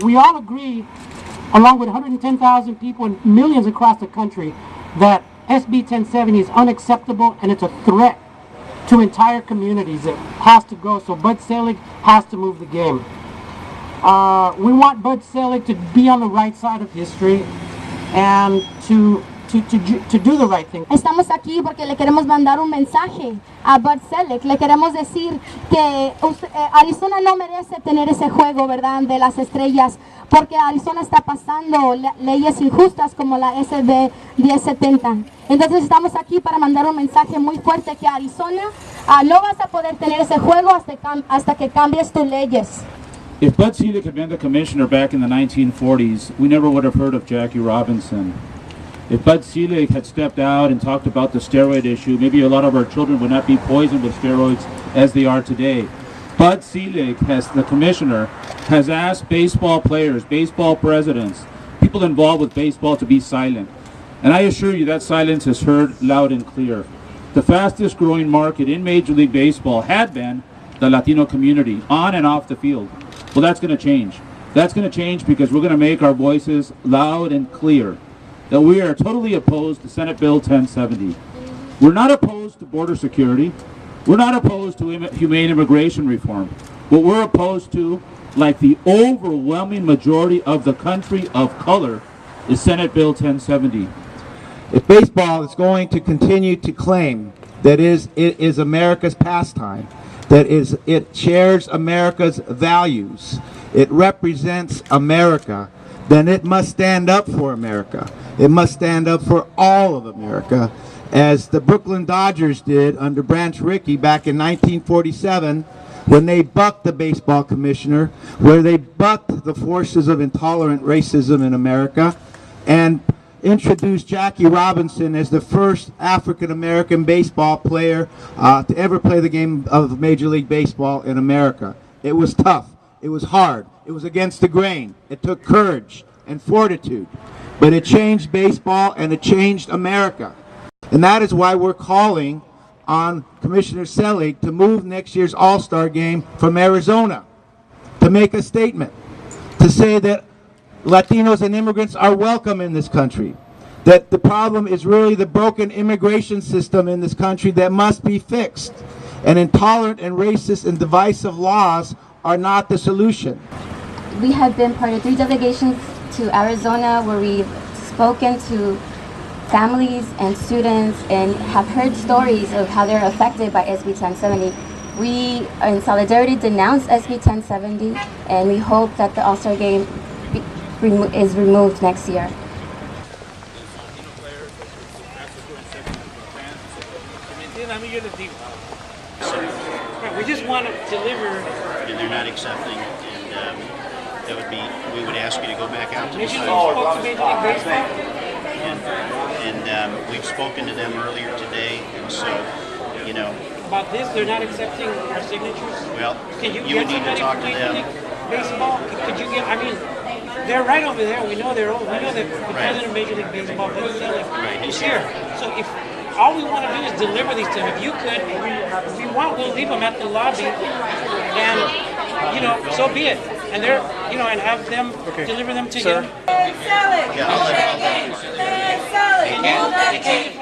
We all agree, along with 110,000 people and millions across the country, that SB 1070 is unacceptable and it's a threat to entire communities. It has to go, so Bud Selig has to move the game. We want Bud Selig to be on the right side of history and to do the right thing. Estamos aquí porque le queremos mandar un mensaje a Bud Selig. Le queremos decir que Arizona no merece tener ese juego, ¿verdad?, de las estrellas, porque Arizona está pasando leyes injustas como la SB 1070. Entonces estamos aquí para mandar un mensaje muy fuerte que Arizona no vas a poder tener ese juego hasta que cambies tus leyes. If Bud Selig had been the commissioner back in the 1940s, we never would have heard of Jackie Robinson. If Bud Selig had stepped out and talked about the steroid issue, maybe a lot of our children would not be poisoned with steroids as they are today. Bud Selig, as the commissioner, has asked baseball players, baseball presidents, people involved with baseball to be silent. And I assure you that silence is heard loud and clear. The fastest growing market in Major League Baseball had been the Latino community, on and off the field. Well, that's going to change. That's going to change because we're going to make our voices loud and clear that we are totally opposed to Senate Bill 1070. We're not opposed to border security. We're not opposed to humane immigration reform. What we're opposed to, like the overwhelming majority of the country of color, is Senate Bill 1070. If baseball is going to continue to claim that it is America's pastime, that it shares America's values, it represents America, then it must stand up for America. It must stand up for all of America, as the Brooklyn Dodgers did under Branch Rickey back in 1947, when they bucked the baseball commissioner, where they bucked the forces of intolerant racism in America, and introduced Jackie Robinson as the first African-American baseball player to ever play the game of Major League Baseball in America. It was tough. It was hard. It was against the grain. It took courage and fortitude. But it changed baseball and it changed America. And that is why we're calling on Commissioner Selig to move next year's All-Star game from Arizona, to make a statement, to say that Latinos and immigrants are welcome in this country, that the problem is really the broken immigration system in this country that must be fixed, and intolerant and racist and divisive laws are not the solution. We have been part of 3 delegations to Arizona where we've spoken to families and students and have heard stories of how they're affected by SB 1070. We, in solidarity, denounce SB 1070, and we hope that the All-Star Game is removed next year. We just want to deliver. And they're not accepting, and that would be, we would ask you to go back out to the Major site. League Baseball. And we've spoken to them earlier today, and so, you know. About this, they're not accepting our signatures. Well, Can you would need to talk to them. Baseball? Could you get? I mean, they're right over there. We know they're. We know that the president of Major League Baseball, Bud Selig, is here. So if all we want to do is deliver these to them, if you could, if you want, we'll leave them at the lobby, and so be it. And they're, and have them deliver them to you. Yeah, I'll let you. Can you